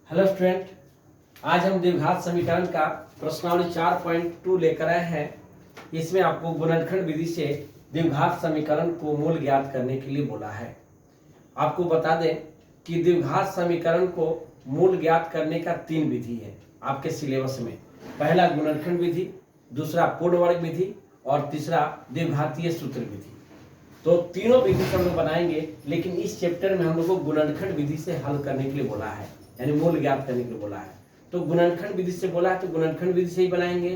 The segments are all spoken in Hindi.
हेलो स्टूडेंट, आज हम द्विघात समीकरण का प्रश्नावली 4.2 लेकर आए हैं। इसमें आपको गुणनखंड विधि से द्विघात समीकरण को मूल ज्ञात करने के लिए बोला है। आपको बता दें कि द्विघात समीकरण को मूल ज्ञात करने का 3 विधि है आपके सिलेबस में। पहला गुणनखंड विधि, दूसरा पूर्ण वर्ग विधि और तीसरा द्विघातीय सूत्र विधि। तो तीनों विधि से हम लोग बनाएंगे, लेकिन इस चैप्टर में हम लोग को गुणनखंड विधि से हल करने के लिए बोला है, यानी मूल ज्ञात करने के लिए बोला है। तो गुणनखंड विधि से बोला है तो गुणनखंड विधि से ही बनाएंगे,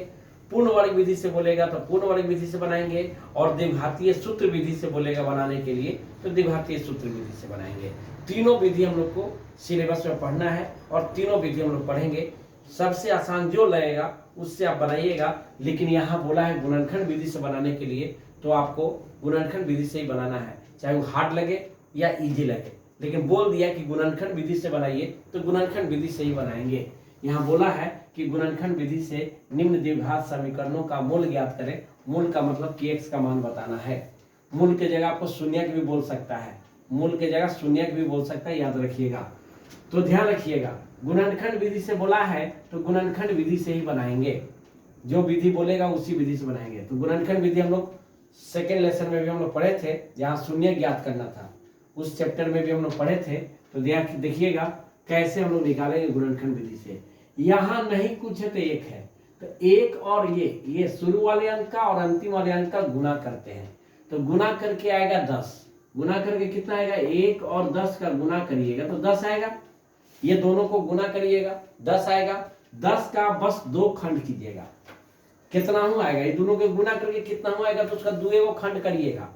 पूर्ण वर्ग विधि से बोलेगा तो पूर्ण वर्ग विधि से बनाएंगे, और द्विघातीय सूत्र विधि से बोलेगा बनाने के लिए तो द्विघातीय सूत्र विधि से बनाएंगे। तीनों विधि हम लोग को सिलेबस में पढ़ना है और तीनों विधि हम लोग पढ़ेंगे। सबसे आसान जो लगेगा उससे आप बनाइएगा, लेकिन यहाँ बोला है गुणनखंड विधि से बनाने के लिए, तो आपको गुणनखंड विधि से ही बनाना है, चाहे वो हार्ड लगे या इजी लगे। लेकिन बोल दिया कि गुणनखंड विधि से बनाइए तो गुणनखंड विधि से ही बनाएंगे। यहाँ बोला है कि गुणनखंड विधि से निम्न द्विघात समीकरणों का मूल ज्ञात करें। मूल का मतलब कि x का मान बताना है। मूल के जगह आपको शून्यक भी बोल सकता है, मूल के जगह शून्यक भी बोल सकता है, याद रखिएगा। तो ध्यान रखिएगा, गुणनखंड विधि से बोला है तो गुणनखंड विधि से ही बनाएंगे। जो विधि बोलेगा उसी विधि से बनाएंगे। तो गुणनखंड विधि हम लोग सेकेंड लेसन में भी हम लोग पढ़े थे, जहाँ शून्य ज्ञात करना था, उस चैप्टर में भी हम लोग पढ़े थे। तो देखिएगा कैसे हम लोग निकालेंगे गुणनखंड विधि से। यहाँ नहीं कुछ है तो एक है, तो एक और ये शुरू वाले अंक का और अंतिम वाले अंक का गुना करते हैं, तो गुना करके आएगा 10। गुना करके कितना आएगा, 1 और 10 का गुना करिएगा तो 10 आएगा। ये दोनों को गुना करिएगा 10 आएगा। 10 का बस 2 खंड कीजिएगा, कितना हुआ आएगा, ये दोनों के गुना करके कितना हुआ आएगा, तो उसका 2 खंड करिएगा।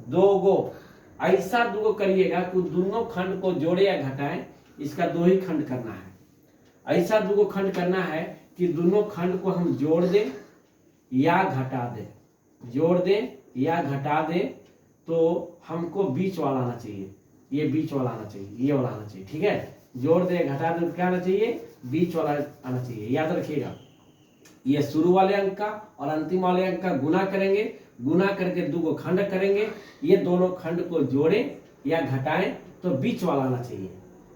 2 ऐसा 2 करिएगा कि दोनों खंड को जोड़े या घटाएं, इसका 2 ही खंड करना है। ऐसा 2 खंड करना है कि दोनों खंड को हम जोड़ दें या घटा दें, जोड़ दें या घटा दें, तो हमको बीच वाला आना चाहिए, ये बीच वाला आना चाहिए, ये वाला आना चाहिए। ठीक है, जोड़ दें घटा दें तो क्या आना चाहिए, बीच वाला आना चाहिए। याद रखिएगा, ये शुरू वाले अंक का और अंतिम वाले अंक का गुना करेंगे, गुना करके 2 खंड करेंगे, ये दोनों खंड को जोड़े या घटाएं तो बीच वाला आना चाहिए।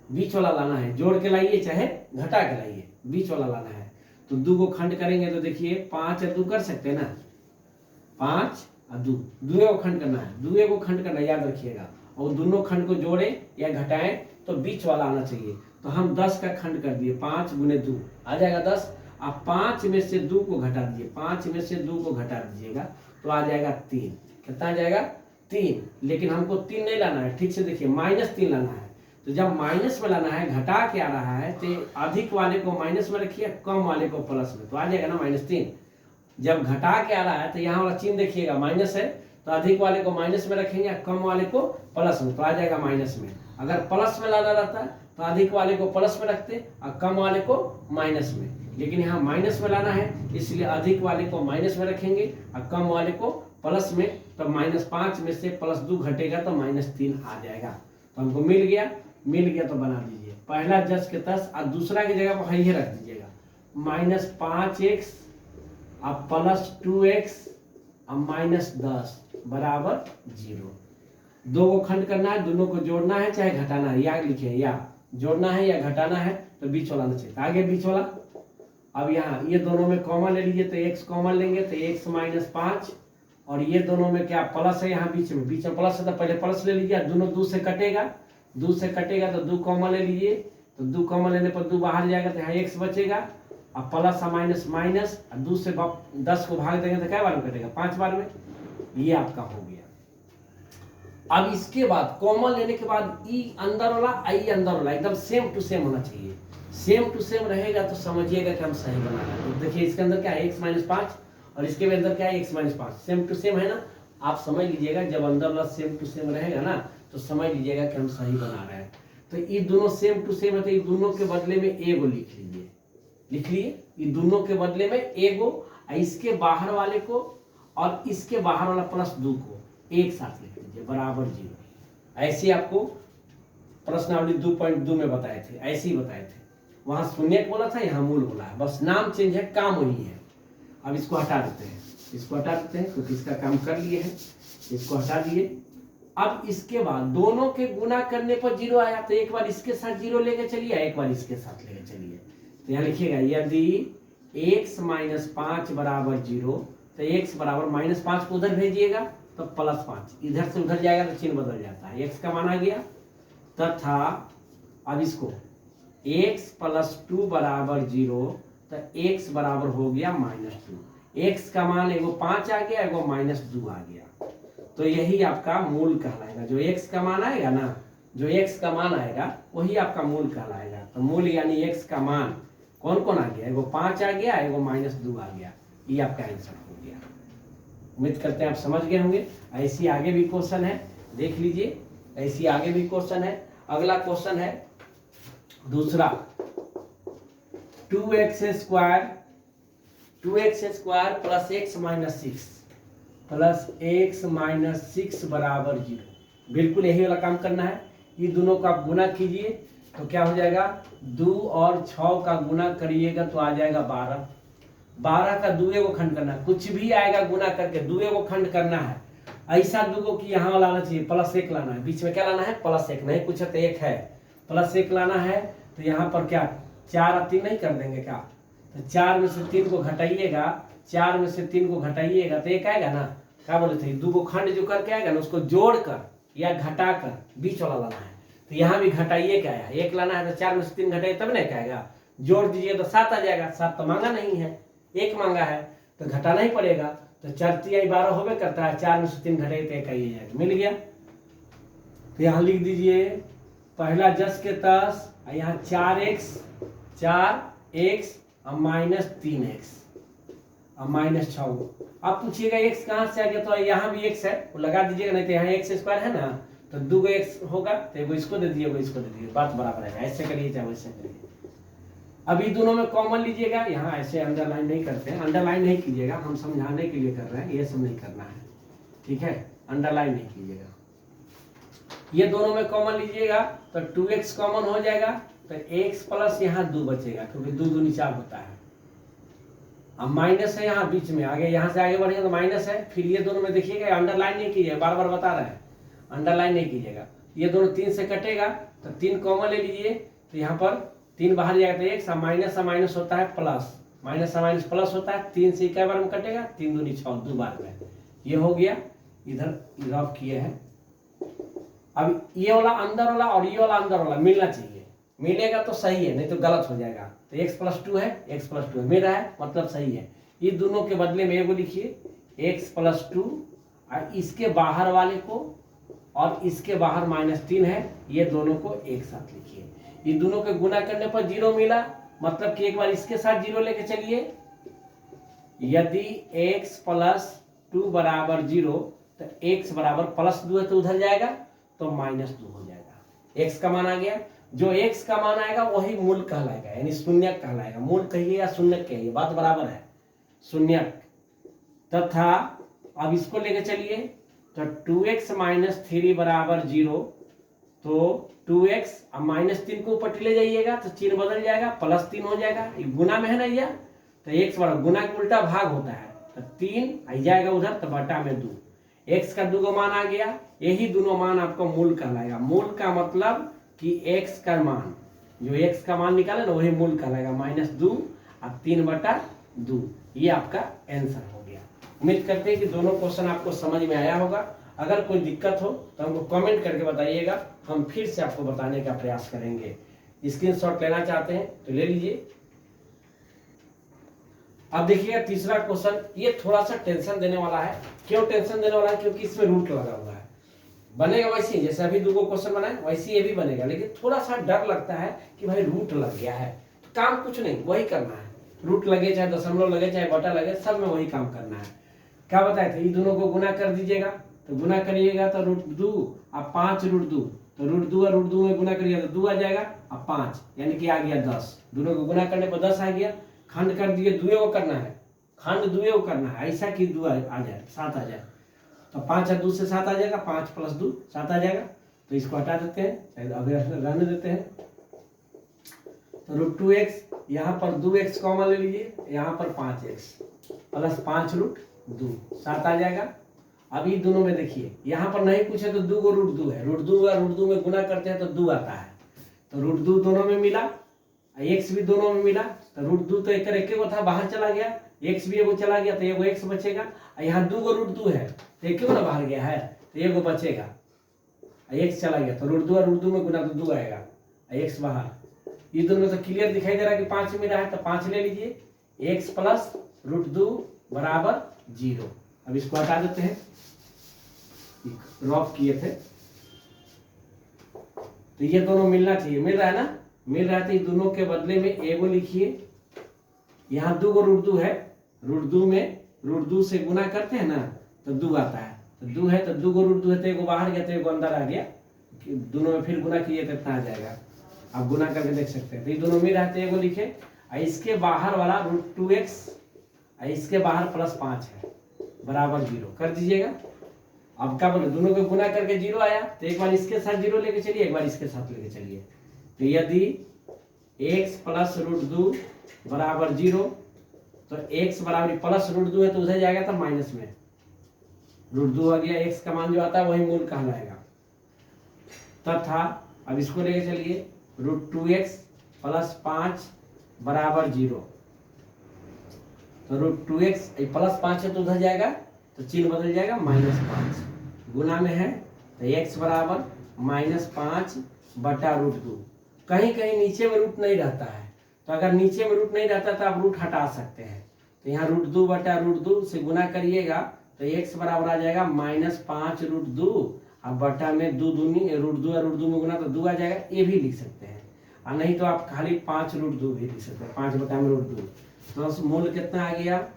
बीच वाला लाना है, जोड़ के लाइए चाहे घटा के लाइए, बीच वाला लाना है। तो 2 खंड करेंगे तो देखिए 5 और 2 कर सकते हैं ना, 5 और 2 खंड करना है, 2 खंड करना, याद रखिएगा। और दोनों खंड को जोड़े या घटाएं तो बीच वाला आना चाहिए। तो हम 10 का खंड कर दिए, 5 गुने 2 आ जाएगा 10। आप 5 में से 2 को घटा दीजिए, 5 में से 2 को घटा दीजिएगा तो आ जाएगा 3। कितना आ जाएगा, 3। लेकिन हमको 3 नहीं लाना है, ठीक से देखिए, -3 लाना है। तो जब माइनस में लाना है, घटा के आ रहा है, तो अधिक वाले को माइनस में रखिए, कम वाले को प्लस में, तो आ जाएगा ना -3। जब घटा के आ रहा है तो यहाँ वाला चिन्ह देखिएगा माइनस है, तो अधिक वाले को माइनस में रखेंगे, कम वाले को प्लस में, तो आ जाएगा माइनस में। अगर प्लस में लाना रहता तो अधिक वाले को प्लस में रखते और कम वाले को माइनस में, लेकिन यहाँ माइनस में लाना है, इसलिए अधिक वाले को माइनस में रखेंगे और कम वाले को प्लस में। तो -5 में से +2 घटेगा तो -3 आ जाएगा। तो हमको मिल गया तो बना दीजिए। पहला 10 के 10 और दूसरा की जगह पर ये रख दीजिएगा, -5x और +2x और -10 बराबर 0। 2 खंड करना है, दोनों को जोड़ना है चाहे घटाना है, या लिखे या जोड़ना है या घटाना है, तो बीच वाला आना चाहिए। आगे बीच वाला, अब यहाँ ये दोनों में कॉमन ले लीजिए, तो x कॉमन लेंगे तो x -5, और ये दोनों में क्या प्लस है, यहाँ बीच में प्लस है तो पहले प्लस ले लीजिए, दोनों 2 से कटेगा, 2 से कटेगा तो 2 कॉमन ले लीजिए, तो 2 कॉमन लेने पर 2 बाहर जाएगा तो यहाँ x बचेगा, और प्लस और माइनस माइनस, और 2 से 10 को भाग देंगे तो क्या बार में कटेगा, 5 बार में। ये आपका हो गया। अब इसके बाद कॉमन लेने के बाद ई अंदर वाला आई अंदर वाला एकदम सेम टू सेम होना चाहिए। सेम टू सेम रहेगा तो समझिएगा कि हम सही बना रहे हैं। तो देखिए इसके अंदर क्या है, x -5, और इसके अंदर क्या है, x -5, सेम टू सेम है ना। आप समझ लीजिएगा, जब अंदर वाला सेम टू सेम रहेगा ना तो समझ लीजिएगा कि हम सही बना रहे हैं। तो ये दोनों सेम टू सेम है, तो ये दोनों के बदले में एगो लिख लीजिए, लिख लिए, ये दोनों के बदले में एगो, इसके बाहर वाले को और इसके बाहर वाला +2 को एक साथ लिख लीजिए, बराबर 0। ऐसे आपको प्रश्नावली 2.2 में बताए थे, ऐसे ही बताए थे। वहां शून्य बोला था, यहाँ मूल बोला है, बस नाम चेंज है, काम वही है। अब इसको हटा देते हैं, क्योंकि इसका काम कर लिए हैं, इसको हटा दिए। अब इसके बाद दोनों के गुना करने पर 0 आया, तो एक बार इसके साथ 0 लेके चलिए, एक बार इसके साथ लेके चलिए। तो यहाँ लिखिएगा यदि x माइनस 5 बराबर 0, तो x बराबर माइनस 5 को उधर भेजिएगा तो प्लस 5, इधर से उधर जाएगा तो चिन्ह बदल जाता है, x का मान आ गया। तथा अब इसको x प्लस 2 बराबर 0, तो x बराबर हो गया -2। x का मान एगो 5 आ गया, एगो -2 आ गया, तो यही आपका मूल कहलाएगा। जो x का मान आएगा ना, जो x का मान आएगा वही आपका मूल कहलाएगा। तो मूल यानी x का मान कौन कौन आ गया, एगो 5 आ गया, एगो -2 आ गया, ये आपका आंसर हो गया। उम्मीद करते हैं आप समझ गए होंगे। ऐसी आगे भी क्वेश्चन है, देख लीजिए, ऐसी आगे भी क्वेश्चन है। अगला क्वेश्चन है दूसरा, 2x square plus x minus 6 बराबर 0। बिल्कुल यही वाला काम करना है। ये दोनों का आप गुना कीजिए तो क्या हो जाएगा, 2 और 6 का गुना करिएगा तो आ जाएगा 12। 12 का 2 को खंड करना है, कुछ भी आएगा गुना करके 2 को खंड करना है। ऐसा 2 को कि यहाँ लाना चाहिए, +1 लाना है, बीच में क्या लाना है, +1, नहीं कुछ है तो 1 है, +1 लाना है। तो यहाँ पर क्या 4 और 3 नहीं कर देंगे क्या, तो 4 में से 3 को घटाइएगा, 4 में से 3 को घटाइएगा तो 1 आएगा ना। क्या बोले थे, 2 को खंड जो करके आएगा ना, उसको जोड़कर या घटाकर बीच वाला लाना है। तो यहाँ भी घटाइए क्या है, 1 लाना है, तो 4 में से 3 घटाइए तब नहीं कहेगा, जोड़ दीजिए तो 7 आ जाएगा। 7 तो मांगा नहीं है, 1 मांगा है, तो घटाना ही पड़ेगा। तो 4 3 12 होबे करता है, 4 में से 3 घटाइए तो 1 आइए जाएगा, मिल गया। तो यहाँ लिख दीजिए पहला जस के तस, यहाँ 4x और -3x और -6। अब पूछिएगा x कहाँ से आ गया, तो यहाँ भी x है, वो लगा दीजिएगा, नहीं तो यहाँ x² है ना, तो 2 x होगा, तो एगो इसको दे दिए, एगो इसको दे दिए, बात बराबर है। ऐसे करिए चाहे वैसे करिए। अभी दोनों में कॉमन लीजिएगा, यहाँ ऐसे अंडरलाइन नहीं करते हैं, अंडरलाइन नहीं कीजिएगा, हम समझाने के लिए कर रहे हैं, ये सब नहीं करना है, ठीक है, अंडरलाइन नहीं कीजिएगा। ये दोनों में कॉमन लीजिएगा तो 2x कॉमन हो जाएगा, तो x प्लस यहाँ 2 बचेगा, क्योंकि 2 दूनी 4 होता है। अब माइनस है यहाँ बीच में, आगे यहाँ से आगे बढ़ेगा तो माइनस है। फिर ये दोनों में देखिएगा, अंडरलाइन नहीं कीजिएगा, बार बार बता रहे हैं, अंडरलाइन नहीं कीजिएगा। ये दोनों 3 से कटेगा तो 3 कॉमन ले लीजिए, तो यहाँ पर 3 बाहर जाएगा तो x, माइनस होता है प्लस, माइनस प्लस होता है, 3 से क्या बार में कटेगा, 3 दूनी 6, 2 बार में। ये हो गया, इधर ड्रॉप किए हैं। अब ये वाला अंदर वाला और ये वाला अंदर वाला मिलना चाहिए, मिलेगा तो सही है, नहीं तो गलत हो जाएगा। तो x + 2 है, x + 2 है, मिल रहा है, मतलब सही है। ये दोनों के बदले में एगो लिखिए x + 2, और इसके बाहर वाले को और इसके बाहर -3 है, ये दोनों को एक साथ लिखिए। ये दोनों के गुना करने पर 0 मिला, मतलब कि एक बार इसके साथ 0 लेके चलिए। यदि x + 2 बराबर 0, तो x बराबर +2 है तो उधर जाएगा तो -2 हो जाएगा। x का मान आ गया, जो x का मान आएगा वही मूल कहलाएगा, यानी शून्यक कहलाएगा। मूल कहिए या शून्यक कहिए, बात बराबर है, शून्यक। तथा अब इसको लेके चलिए, तो 2x - 3 बराबर 0, तो 2x अब -3 को ऊपर ले जाइएगा तो चिन्ह बदल जाएगा, +3 हो जाएगा। ये गुना में है ना, यह तो x बराबर गुना के उल्टा भाग होता है, तो 3 आ जाएगा उधर, तो बटा में 2। x का 2 मान आ गया, यही दोनों मान आपको मूल कहलाएगा। मूल का मतलब कि x का मान, जो x का मान निकाले ना वही मूल कहलाएगा, -2 और 3/2। ये आपका आंसर हो गया। उम्मीद करते हैं कि दोनों क्वेश्चन आपको समझ में आया होगा। अगर कोई दिक्कत हो तो हमको कमेंट करके बताइएगा, हम फिर से आपको बताने का प्रयास करेंगे। स्क्रीनशॉट लेना चाहते हैं तो ले लीजिए। अब देखिएगा तीसरा क्वेश्चन, ये थोड़ा सा टेंशन देने वाला है। क्यों टेंशन देने वाला है, क्योंकि इसमें रूट लगा हुआ है। बनेगा वैसे ही जैसे अभी 2 क्वेश्चन बनाए वैसे ये भी बनेगा, लेकिन थोड़ा सा डर लगता है कि भाई रूट लग गया है। तो काम कुछ नहीं, वही करना है, रूट लगे चाहे दशमलव लगे चाहे बटा लगे, सब में वही काम करना है। क्या बताए थे, ये दोनों को गुना कर दीजिएगा, तो गुना करिएगा तो √2 और 5 √2, तो √2 और √2 में गुना करिएगा तो 2 आ जाएगा और 5, यानी कि आ गया 10। दोनों को गुना करने पर 10 आ गया। खंड कर दिए, 2 को करना है, खंड 2 को करना है, ऐसा कि 2 आ जाए, 7 आ जाए। तो 5 और 2 से 7 आ जाएगा, 5 + 2 7 आ जाएगा। तो इसको हटा देते हैं, अगर रहने देते हैं। तो √2x, यहाँ पर 2x कॉमन ले लीजिए, यहाँ पर 5x प्लस 5 √2 7 आ जाएगा। अब ये दोनों में देखिए, यहाँ पर नहीं पूछे तो 2 को √2 है, √2 में गुना करते हैं तो 2 आता है, तो √2 दोनों में मिला, x भी दोनों में मिला, तो √2 तो एक को था, बाहर चला गया, x भी एगो चला गया तो एगो x बचेगा, यहाँ 2 को √2 है तो एक ना बाहर गया है तो एगो बचेगा, x चला गया तो √2 में गुना तो 2 आएगा, x बाहर। ये दोनों में तो क्लियर दिखाई दे रहा है कि 5 में रहा है तो 5 ले लीजिए, x प्लस √2 बराबर 0। अब इसको हटा देते हैं, ड्रॉप किए थे तो ये दोनों मिलना चाहिए, मिल रहा है ना, मिल रहा है तो ये दोनों के बदले में एगो लिखिए, यहाँ 2 को √2 है, √2 में √2 से गुना करते हैं ना तो 2 आता है, तो 2 है तो 2 को √2 है तो एगो बाहर गया तो एगो अंदर आ गया, दोनों में फिर गुना किए तो इतना आ जाएगा, आप गुना करके देख सकते हैं। तो ये दोनों मिल रहा है तो एगो लिखे, इसके बाहर वाला √2x इसके बाहर +5 है बराबर 0 कर दीजिएगा। अब क्या बोले, दोनों को गुना करके 0 आया तो एक बार इसके साथ 0 लेके चलिए, एक बार इसके साथ लेके चलिए, तो यदि x प्लस √2 बराबर 0 तो x बराबर प्लस √2 है तो उधर जाएगा तो माइनस में √2 आ गया, x का मान जो आता है वही मूल कहलाएगा। तथा अब इसको लेके चलिए √2x प्लस 5 बराबर 0, तो √2x +5 है तो उधर जाएगा तो चिन्ह बदल जाएगा -5, गुना में है तो x बराबर -5 बटा √2। कहीं कहीं नीचे में रूट नहीं रहता है, तो अगर नीचे में रूट नहीं रहता तो आप रूट हटा सकते हैं, तो यहाँ √2 बटा √2 से गुना करिएगा तो x बराबर आ जाएगा -5 √2, अब बटा में 2 दूनी √2 और √2 में गुना तो 2 आ जाएगा, ये भी लिख सकते हैं, और नहीं तो आप खाली 5 √2 भी लिख सकते हैं, 5 बटा में √2। तो मूल कितना आ गया,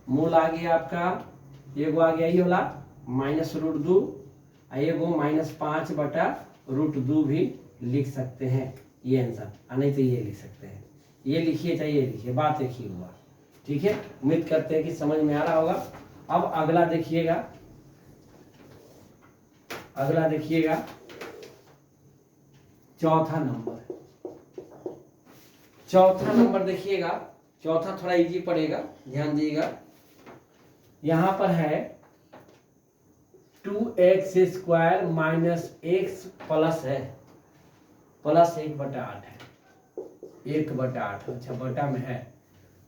मूल आ गया आपका, एगो आ गया ये वाला -√2, एगो -5 बटा √2 भी लिख सकते हैं, ये आंसर, नहीं तो ये लिख सकते हैं, ये लिखिए चाहे ये लिखिए, बात एक ही हुआ। ठीक है, उम्मीद करते हैं कि समझ में आ रहा होगा। अब अगला देखिएगा, अगला देखिएगा चौथा नंबर देखिएगा, चौथा थोड़ा इजी पड़ेगा, ध्यान दीजिएगा। यहां पर है 2x² -x प्लस है प्लस 1/8 है, 1/8, अच्छा बटा में है,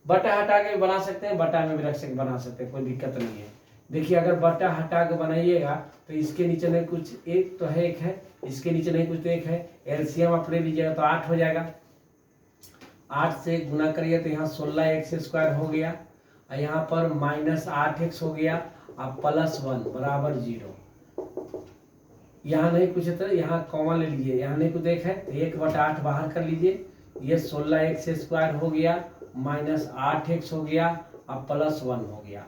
बटा हटा के बना सकते हैं, बटा में भी रख सकते बना सकते हैं, कोई दिक्कत नहीं है। देखिए अगर बटा हटा के बनाइएगा तो इसके नीचे नहीं कुछ एक तो है, एक है, इसके नीचे नहीं कुछ तो एक है, एलसीएम आप ले लीजिएगा तो 8 हो जाएगा, 8 से गुना करिए तो यहाँ 16x² हो गया, और यहाँ पर -8x हो गया, अब +1 बराबर 0। यहाँ नहीं कुछ है तो यहाँ कॉमा ले लीजिए, यहाँ नहीं कुछ एक है तो 1/8 बाहर कर लीजिए, ये 16x² हो गया, -8x हो गया, अब +1 हो गया।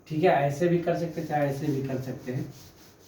ठीक है, ऐसे भी कर सकते हैं, चाहे ऐसे भी कर सकते हैं,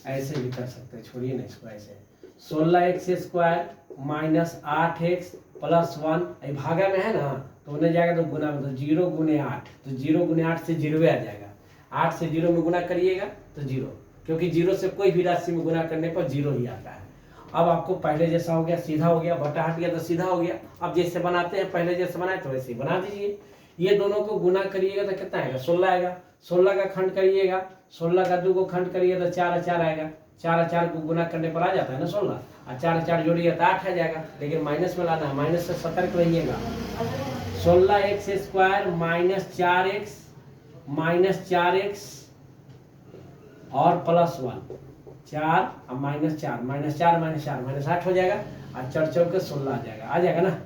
ऐसे भी कर सकते हैं, छोड़िए ना इसको, ऐसे 16x² -8x +1, भागा में है ना तो उन्हें जाएगा तो गुना में, तो 0 × 8, तो 0 × 8 से 0 आ जाएगा, 8 से 0 में गुना करिएगा तो 0, क्योंकि 0 से कोई भी राशि में गुना करने पर 0 ही आता है। अब आपको पहले जैसा हो गया, सीधा हो गया, बटा हट गया तो सीधा हो गया, अब जैसे बनाते हैं पहले जैसे बनाए तो वैसे ही बना दीजिए। ये दोनों को गुना करिएगा तो कितना आएगा, 16 आएगा, 16 का खंड करिएगा, 16 का 2 को खंड करिएगा तो 4 4 आएगा, 4 4 को गुना करने पर आ जाता है ना 16, और 4 4 जोड़िएगा तो 8 आ जाएगा, लेकिन माइनस में लाना है, माइनस से सतर्क रहिएगा। 16x² -4x और +1, 4 और -4 -8 हो जाएगा, और 4 4 के 16 आ जाएगा ना।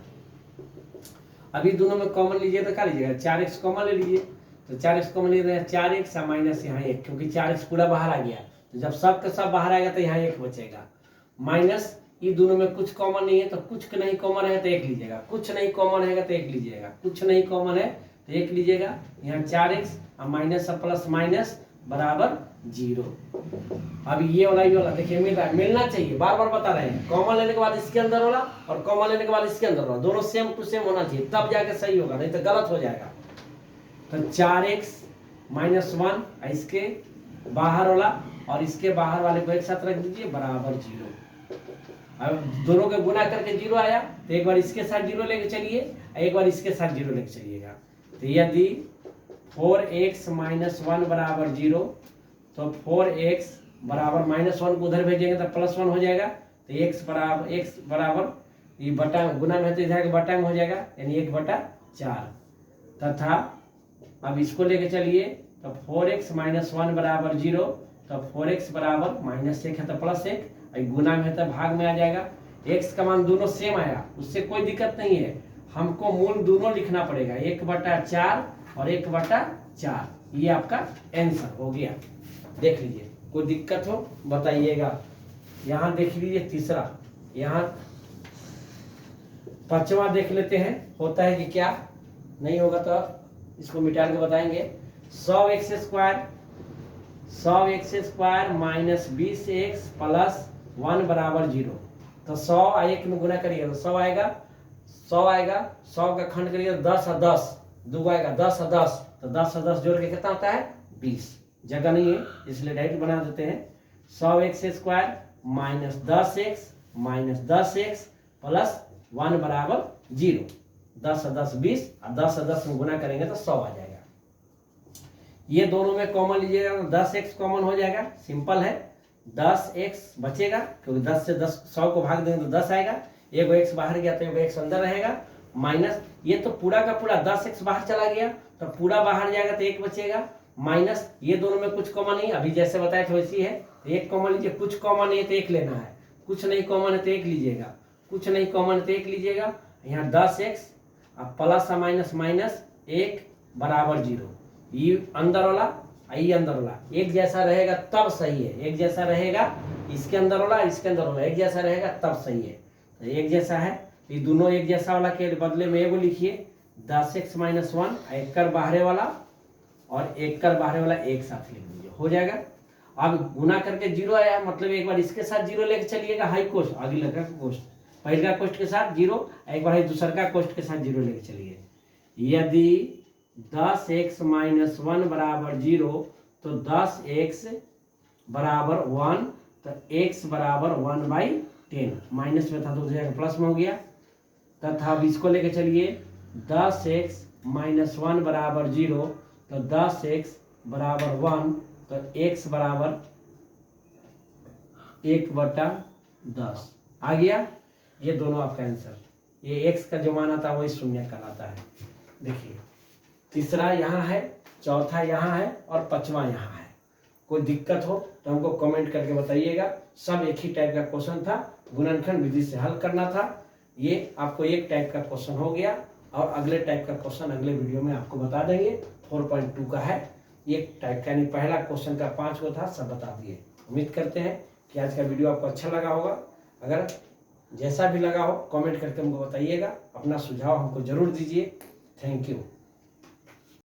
अभी दोनों में कॉमन लीजिए तो क्या लीजिएगा, 4x कॉमन ले लीजिए, तो 4x कॉमन लीजिए, 4x और माइनस यहाँ 1, क्योंकि 4x पूरा बाहर आ गया, तो जब सब का सब बाहर आएगा तो यहाँ 1 बचेगा, माइनस ये दोनों में कुछ कॉमन नहीं है तो कुछ नहीं कॉमन है तो 1 लीजिएगा, कुछ नहीं कॉमन है तो 1 लीजिएगा, कुछ नहीं कॉमन है तो 1 लीजिएगा, यहाँ 4x और माइनस और प्लस माइनस बराबर 0। अब ये वाला देखिए मिल रहा है, मिलना चाहिए, बार बार बता रहे हैं, कॉमन लेने के बाद इसके अंदर वाला और कॉमन लेने के बाद इसके अंदर वाला, दोनों सेम टू सेम होना चाहिए, तब जाके सही होगा, नहीं तो गलत हो जाएगा। तो 4x -1 इसके बाहर वाला और इसके बाहर वाले को एक साथ रख दीजिए, बराबर 0। अब दोनों के गुना करके 0 आया तो एक बार इसके साथ 0 लेके चलिए, एक बार इसके साथ 0 लेके चलिएगा, तो यदि 4x -1 बराबर 0 तो 4x बराबर -1 को उधर भेजेंगे तो +1 हो जाएगा। तो x बराबर ये बटा गुना में तो इधर बटा में हो जाएगा, यानी 1/4 तथा अब इसको लेके चलिए तो 4x - 1 बराबर 0। तो 4x बराबर -1 है तो +1, गुना में है तो भाग में आ जाएगा। x का मान दोनों सेम आया, उससे कोई दिक्कत नहीं है, हमको मूल दोनों लिखना पड़ेगा, 1/4 और 1/4। ये आपका आंसर हो गया। देख लीजिए, कोई दिक्कत हो बताइएगा। यहाँ देख लीजिए तीसरा, यहाँ पांचवा देख लेते हैं होता है कि क्या। नहीं होगा तो इसको मिटा के बताएंगे। 100x square minus 20x plus 1 बराबर 0। तो 100 1 में गुना करिए तो 100 आएगा। 100 का खंड करिए तो 10 और 10 2 आएगा, 10 और 10 तो 10 और 10 जोड़ के कितना होता है 20। जगह नहीं है इसलिए डायरेक्ट बना देते हैं। 100x square minus 10x plus 1 बराबर 0। 10 और 10 20 और 10 और 10 में गुना करेंगे तो 100 आ जाएगा। ये दोनों में कॉमन लीजिएगा तो 10x कॉमन हो जाएगा, सिंपल है। 10x बचेगा क्योंकि 10 से 100 को भाग देंगे तो 10 आएगा। एगो x बाहर गया तो एगो x अंदर रहेगा, माइनस ये तो पूरा का पूरा 10x बाहर चला गया तो पूरा बाहर जाएगा तो 1 बचेगा, माइनस ये दोनों में कुछ कॉमन नहीं, अभी जैसे बताया था वैसी है। तो 1 कॉमन लीजिए, कुछ कॉमन नहीं है तो 1 लेना है, कुछ नहीं कॉमन है तो 1 लीजिएगा, कुछ नहीं कॉमन है तो 1 लीजिएगा। यहाँ 10x अब प्लस माइनस माइनस 1 बराबर 0। ये अंदर वाला ये अंदर वाला एक जैसा रहेगा तब सही है, एक जैसा रहेगा इसके अंदर वाला इसके अंदर वाला एक जैसा रहेगा तब सही है। तो एक जैसा है, ये दोनों एक जैसा वाला के बदले में एगो लिखिए 10x - 1 एक कर बाहरे वाला और एक कर बाहरे वाला एक साथ लिख दीजिए, हो जाएगा। अब गुना करके 0 आया, मतलब एक बार इसके साथ 0 लेके चलिएगा हाई कोष्ट, अगले का कोष्ट, पहले का कोष्ट के साथ 0, एक बार दूसरा का कोष्ट के साथ 0 लेके चलिए। यदि 10x - 1 बराबर 0 तो 10x बराबर 1 तो x बराबर 1/10, माइनस में था तो प्लस में हो गया। तथा अब इसको लेके चलिए 10x - 1 बराबर 0 तो 10x बराबर 1 तो x बराबर 1/10 आ गया। ये दोनों आपका आंसर, ये x का जो मान आता है वही शून्य कहलाता है। देखिए तीसरा यहाँ है, चौथा यहाँ है और पांचवा यहाँ है। कोई दिक्कत हो तो हमको कमेंट करके बताइएगा। सब एक ही टाइप का क्वेश्चन था, गुणनखंड विधि से हल करना था। ये आपको एक टाइप का क्वेश्चन हो गया और अगले टाइप का क्वेश्चन अगले वीडियो में आपको बता देंगे। 4.2 का है एक टाइप का, यानी पहला क्वेश्चन का 5 को था, सब बता दिए। उम्मीद करते हैं कि आज का वीडियो आपको अच्छा लगा होगा। अगर जैसा भी लगा हो कमेंट करके हमको बताइएगा, अपना सुझाव हमको जरूर दीजिए। Thank you.